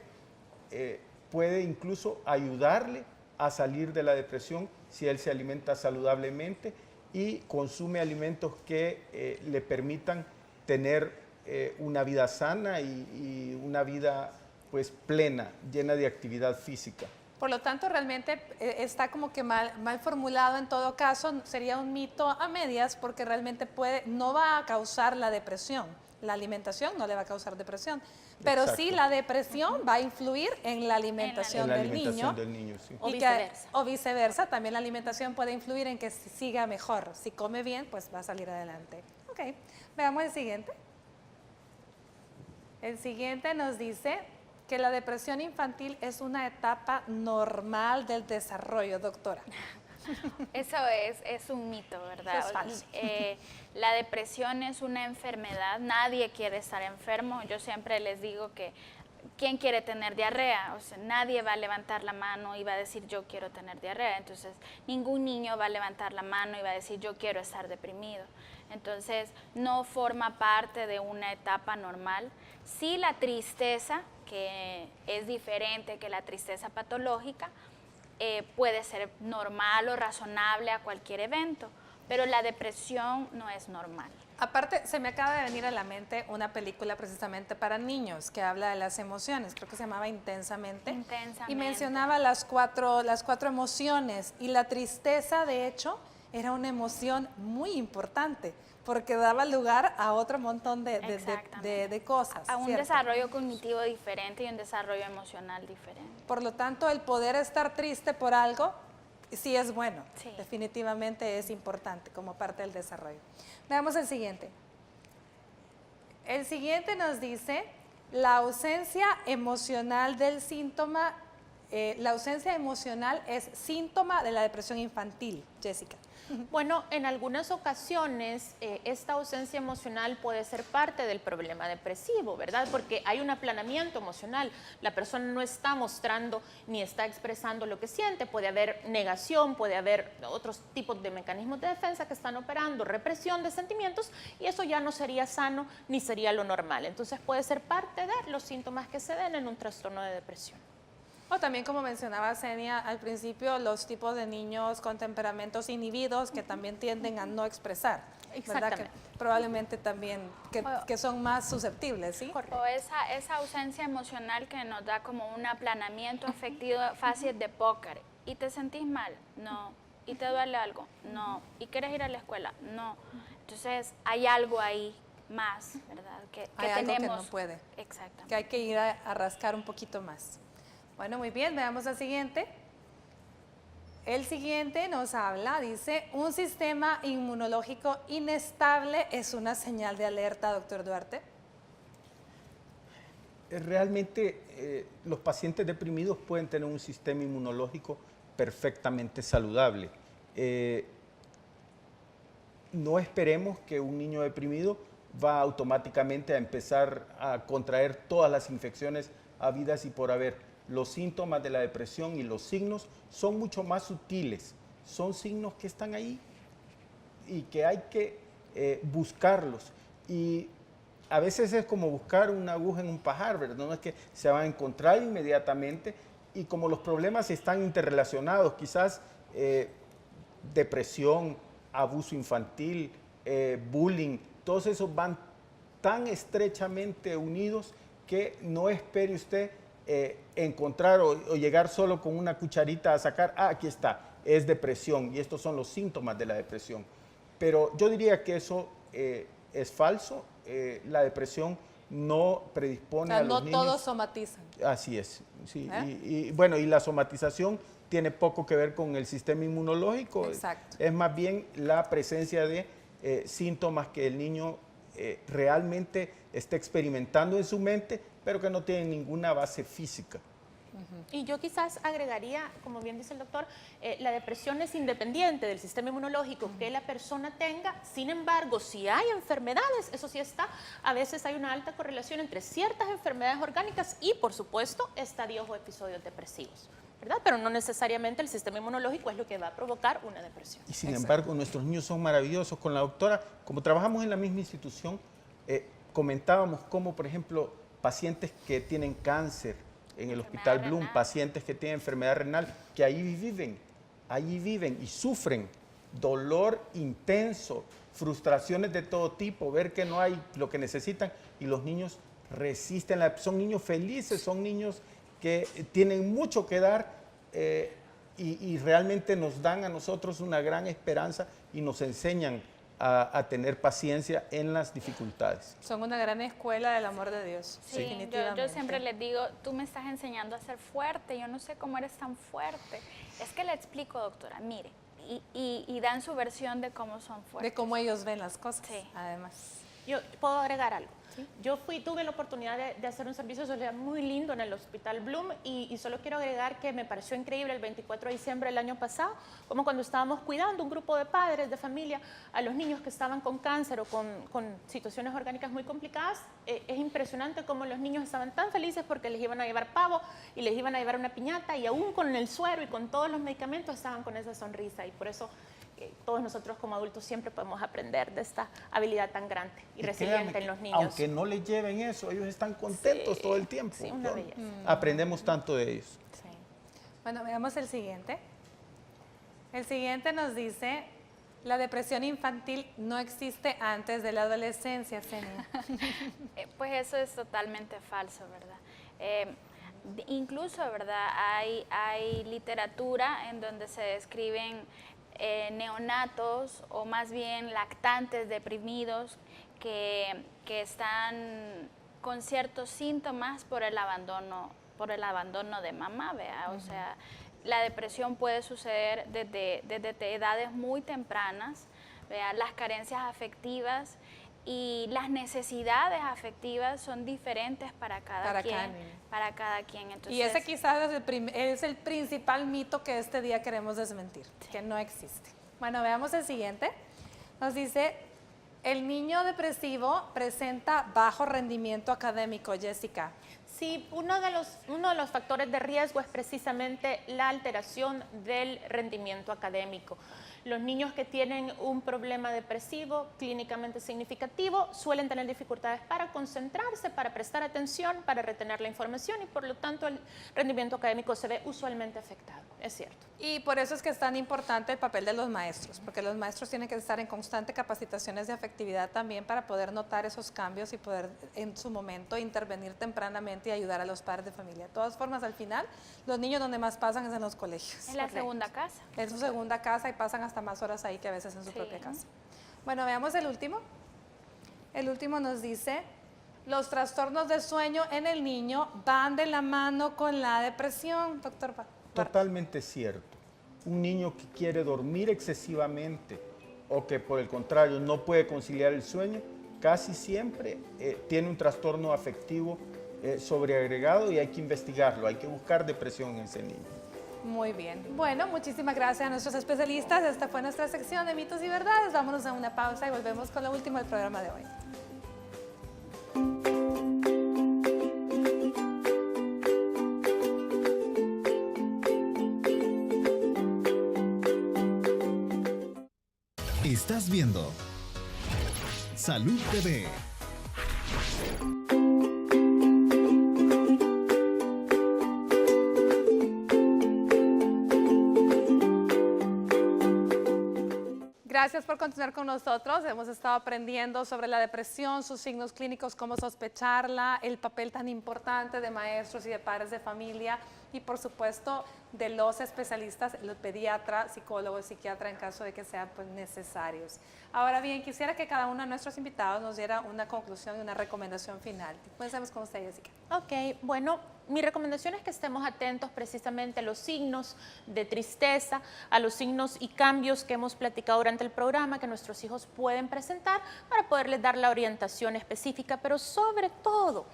puede incluso ayudarle a salir de la depresión si él se alimenta saludablemente y consume alimentos que le permitan tener una vida sana y una vida pues plena, llena de actividad física. Por lo tanto, realmente está como que mal formulado. En todo caso, sería un mito a medias porque realmente no va a causar la depresión. La alimentación no le va a causar depresión, pero Exacto. sí la depresión va a influir en la alimentación, del niño. Sí. O viceversa. O viceversa, también la alimentación puede influir en que siga mejor. Si come bien, pues va a salir adelante. Ok, veamos el siguiente. El siguiente nos dice que la depresión infantil es una etapa normal del desarrollo, doctora. Eso es un mito, ¿verdad? Eso es falso. La depresión es una enfermedad, nadie quiere estar enfermo. Yo siempre les digo que, ¿quién quiere tener diarrea? O sea, nadie va a levantar la mano y va a decir, yo quiero tener diarrea. Entonces, ningún niño va a levantar la mano y va a decir, yo quiero estar deprimido. Entonces, no forma parte de una etapa normal. Sí, la tristeza, que es diferente que la tristeza patológica, puede ser normal o razonable a cualquier evento, pero la depresión no es normal. Aparte, se me acaba de venir a la mente una película precisamente para niños que habla de las emociones, creo que se llamaba Intensamente. Intensamente. Y mencionaba las cuatro emociones, y la tristeza, de hecho, era una emoción muy importante, porque daba lugar a otro montón de cosas. A un ¿cierto? desarrollo cognitivo diferente y un desarrollo emocional diferente. Por lo tanto, el poder estar triste por algo sí es bueno. Sí. Definitivamente es importante como parte del desarrollo. Veamos el siguiente. El siguiente nos dice la ausencia emocional del síntoma. La ausencia emocional es síntoma de la depresión infantil. Jessica. Bueno, en algunas ocasiones esta ausencia emocional puede ser parte del problema depresivo, ¿verdad? Porque hay un aplanamiento emocional. La persona no está mostrando ni está expresando lo que siente. Puede haber negación, puede haber otros tipos de mecanismos de defensa que están operando, represión de sentimientos, y eso ya no sería sano ni sería lo normal. Entonces puede ser parte de los síntomas que se den en un trastorno de depresión. O también, como mencionaba Xenia al principio, los tipos de niños con temperamentos inhibidos que también tienden a no expresar, ¿verdad? Exactamente. Que probablemente también que son más susceptibles, ¿sí? O esa ausencia emocional que nos da como un aplanamiento afectivo fácil de póker. ¿Y te sentís mal? No. ¿Y te duele algo? No. ¿Y quieres ir a la escuela? No. Entonces hay algo ahí más, ¿verdad? Que Hay algo tenemos. que no puede. Exactamente. Que hay que ir a rascar un poquito más. Bueno, muy bien, veamos al siguiente. El siguiente nos habla, dice, un sistema inmunológico inestable es una señal de alerta, doctor Duarte. Realmente los pacientes deprimidos pueden tener un sistema inmunológico perfectamente saludable. No esperemos que un niño deprimido va automáticamente a empezar a contraer todas las infecciones habidas y por haber. Los síntomas de la depresión y los signos son mucho más sutiles, son signos que están ahí y que hay que buscarlos. Y a veces es como buscar una aguja en un pajar, ¿verdad? No es que se van a encontrar inmediatamente, y como los problemas están interrelacionados, quizás depresión, abuso infantil, bullying, todos esos van tan estrechamente unidos que no espere usted encontrar o llegar solo con una cucharita a sacar, aquí está, es depresión, y estos son los síntomas de la depresión. Pero yo diría que eso es falso. La depresión no predispone a los niños. No todos somatizan. Así es, sí. Y bueno, y la somatización tiene poco que ver con el sistema inmunológico. Exacto. Es más bien la presencia de síntomas que el niño realmente está experimentando en su mente, pero que no tienen ninguna base física. Y yo quizás agregaría, como bien dice el doctor, la depresión es independiente del sistema inmunológico que la persona tenga. Sin embargo, si hay enfermedades, eso sí está, a veces hay una alta correlación entre ciertas enfermedades orgánicas y, por supuesto, estadios o episodios depresivos, ¿verdad? Pero no necesariamente el sistema inmunológico es lo que va a provocar una depresión. Y sin embargo, nuestros niños son maravillosos. Con la doctora, como trabajamos en la misma institución, comentábamos cómo, por ejemplo, pacientes que tienen cáncer en el Hospital Bloom, pacientes que tienen enfermedad renal, que allí viven y sufren dolor intenso, frustraciones de todo tipo, ver que no hay lo que necesitan, y los niños resisten, son niños felices, son niños que tienen mucho que dar, y realmente nos dan a nosotros una gran esperanza y nos enseñan a tener paciencia en las dificultades. Son una gran escuela del amor de Dios. Sí, definitivamente. yo siempre les digo, tú me estás enseñando a ser fuerte, yo no sé cómo eres tan fuerte. Es que le explico, doctora, mire, y dan su versión de cómo son fuertes. De cómo ellos ven las cosas, Sí. además. Yo puedo agregar algo. ¿Sí? Yo tuve la oportunidad de hacer un servicio social muy lindo en el Hospital Bloom y solo quiero agregar que me pareció increíble el 24 de diciembre del año pasado, como cuando estábamos cuidando un grupo de padres, de familia, a los niños que estaban con cáncer o con situaciones orgánicas muy complicadas. Es impresionante cómo los niños estaban tan felices porque les iban a llevar pavo y les iban a llevar una piñata y aún con el suero y con todos los medicamentos estaban con esa sonrisa y por eso todos nosotros como adultos siempre podemos aprender de esta habilidad tan grande y resiliente en los niños. Aunque no les lleven eso, ellos están contentos todo el tiempo. Sí, una belleza. Aprendemos tanto de ellos. Sí. Bueno, veamos el siguiente. El siguiente nos dice, la depresión infantil no existe antes de la adolescencia, Senia. Pues eso es totalmente falso, ¿verdad? Incluso, ¿verdad? Hay literatura en donde se describen neonatos o más bien lactantes deprimidos que están con ciertos síntomas por el abandono de mamá, ¿vea? O sea, la depresión puede suceder desde edades muy tempranas, ¿vea? Las carencias afectivas y las necesidades afectivas son diferentes para cada quien. Entonces, y ese quizás es el principal mito que este día queremos desmentir, que no existe. Bueno, veamos el siguiente. Nos dice, el niño depresivo presenta bajo rendimiento académico, Jessica. Sí, uno de los factores de riesgo es precisamente la alteración del rendimiento académico. Los niños que tienen un problema depresivo clínicamente significativo suelen tener dificultades para concentrarse, para prestar atención, para retener la información y por lo tanto el rendimiento académico se ve usualmente afectado, es cierto. Y por eso es que es tan importante el papel de los maestros, porque los maestros tienen que estar en constante capacitaciones de afectividad también para poder notar esos cambios y poder en su momento intervenir tempranamente y ayudar a los padres de familia. De todas formas, al final, los niños donde más pasan es en los colegios. es la segunda casa. Es su segunda casa y pasan hasta más horas ahí que a veces en su propia casa. Bueno, veamos el último. El último nos dice, los trastornos de sueño en el niño van de la mano con la depresión, doctor. Totalmente cierto. Un niño que quiere dormir excesivamente o que por el contrario no puede conciliar el sueño, casi siempre tiene un trastorno afectivo sobreagregado y hay que investigarlo, hay que buscar depresión en ese niño. Muy bien. Bueno, muchísimas gracias a nuestros especialistas. Esta fue nuestra sección de mitos y verdades. Vámonos a una pausa y volvemos con lo último del programa de hoy. Estás viendo Salud TV. Gracias por continuar con nosotros. Hemos estado aprendiendo sobre la depresión, sus signos clínicos, cómo sospecharla, el papel tan importante de maestros y de padres de familia y por supuesto de los especialistas, el pediatra, psicólogo, psiquiatra en caso de que sean pues, necesarios. Ahora bien, quisiera que cada uno de nuestros invitados nos diera una conclusión y una recomendación final. Comencemos con usted, Jessica. Ok, bueno, mi recomendación es que estemos atentos precisamente a los signos de tristeza, a los signos y cambios que hemos platicado durante el programa que nuestros hijos pueden presentar para poderles dar la orientación específica, pero sobre todo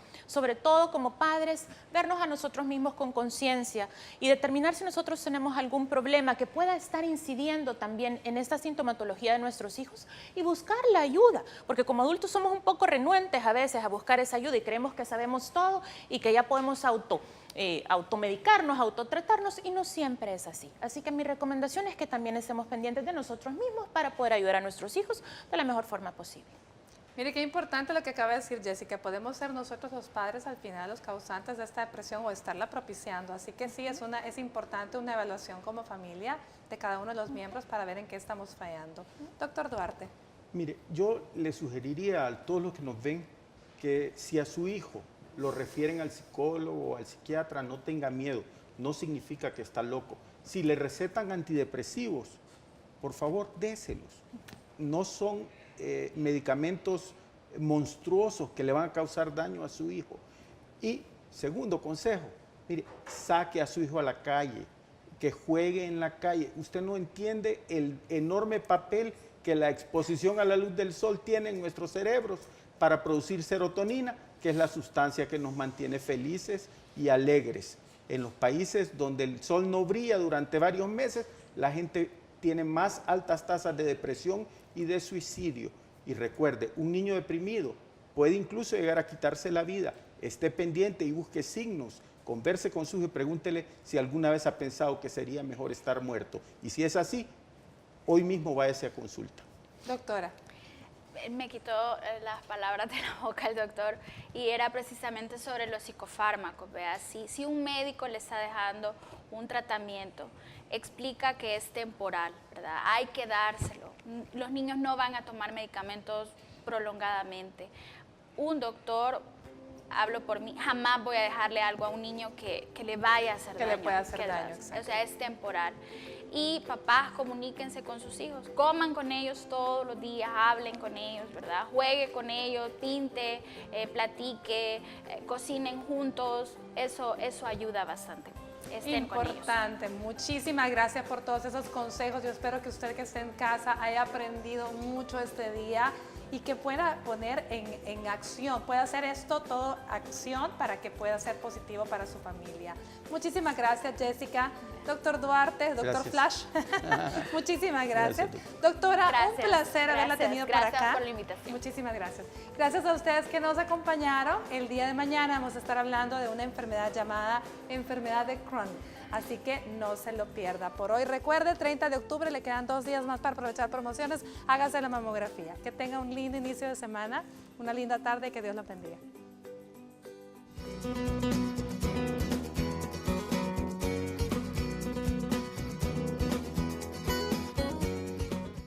como padres, vernos a nosotros mismos con conciencia y determinar si nosotros tenemos algún problema que pueda estar incidiendo también en esta sintomatología de nuestros hijos y buscar la ayuda, porque como adultos somos un poco renuentes a veces a buscar esa ayuda y creemos que sabemos todo y que ya podemos automedicarnos, autotratarnos y no siempre es así. Así que mi recomendación es que también estemos pendientes de nosotros mismos para poder ayudar a nuestros hijos de la mejor forma posible. Mire qué importante lo que acaba de decir Jessica, podemos ser nosotros los padres al final los causantes de esta depresión o estarla propiciando, así que sí, es importante una evaluación como familia de cada uno de los miembros para ver en qué estamos fallando. Doctor Duarte. Mire, yo le sugeriría a todos los que nos ven que si a su hijo lo refieren al psicólogo o al psiquiatra, no tenga miedo, no significa que está loco. Si le recetan antidepresivos, por favor, déselos. No son medicamentos monstruosos que le van a causar daño a su hijo. Y segundo consejo, mire, saque a su hijo a la calle, que juegue en la calle. Usted no entiende el enorme papel que la exposición a la luz del sol tiene en nuestros cerebros para producir serotonina, que es la sustancia que nos mantiene felices y alegres. En los países donde el sol no brilla durante varios meses, la gente tiene más altas tasas de depresión y de suicidio. Y recuerde, un niño deprimido puede incluso llegar a quitarse la vida. Esté pendiente y busque signos. Converse con su hijo y pregúntele si alguna vez ha pensado que sería mejor estar muerto. Y si es así, hoy mismo váyase a consulta. Doctora. Me quitó las palabras de la boca el doctor y era precisamente sobre los psicofármacos. ¿Vea? Si un médico le está dejando un tratamiento, explica que es temporal, ¿verdad? Hay que dárselo. Los niños no van a tomar medicamentos prolongadamente. Un doctor, hablo por mí, jamás voy a dejarle algo a un niño que le vaya a hacer daño. Que le pueda hacer daño, exacto. O sea, es temporal. Y papás, comuníquense con sus hijos, coman con ellos todos los días, hablen con ellos, ¿verdad? Juegue con ellos, pinte, platique, cocinen juntos, eso ayuda bastante. Estén con ellos. Importante, muchísimas gracias por todos esos consejos. Yo espero que usted que esté en casa haya aprendido mucho este día y que pueda poner en acción, pueda hacer esto todo acción para que pueda ser positivo para su familia. Muchísimas gracias, Jessica. Doctor Duarte, doctor Flash, muchísimas gracias. Doctora, gracias, un placer haberla tenido por acá. Gracias por la invitación. Muchísimas gracias. Gracias a ustedes que nos acompañaron. El día de mañana vamos a estar hablando de una enfermedad llamada enfermedad de Crohn. Así que no se lo pierda. Por hoy, recuerde, 30 de octubre, le quedan 2 días más para aprovechar promociones. Hágase la mamografía. Que tenga un lindo inicio de semana, una linda tarde y que Dios lo bendiga.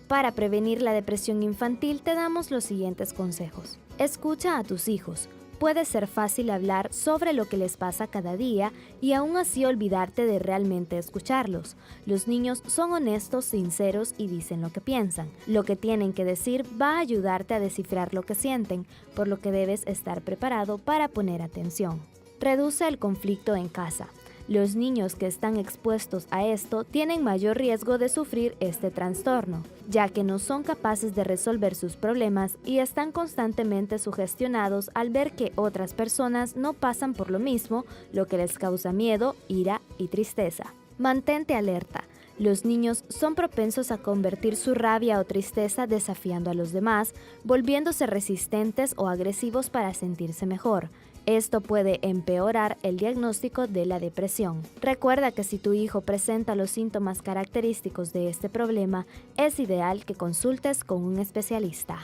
Para prevenir la depresión infantil te damos los siguientes consejos. Escucha a tus hijos. Puede ser fácil hablar sobre lo que les pasa cada día y aún así olvidarte de realmente escucharlos. Los niños son honestos, sinceros y dicen lo que piensan. Lo que tienen que decir va a ayudarte a descifrar lo que sienten, por lo que debes estar preparado para poner atención. Reduce el conflicto en casa. Los niños que están expuestos a esto tienen mayor riesgo de sufrir este trastorno, ya que no son capaces de resolver sus problemas y están constantemente sugestionados al ver que otras personas no pasan por lo mismo, lo que les causa miedo, ira y tristeza. Mantente alerta. Los niños son propensos a convertir su rabia o tristeza desafiando a los demás, volviéndose resistentes o agresivos para sentirse mejor. Esto puede empeorar el diagnóstico de la depresión. Recuerda que si tu hijo presenta los síntomas característicos de este problema, es ideal que consultes con un especialista.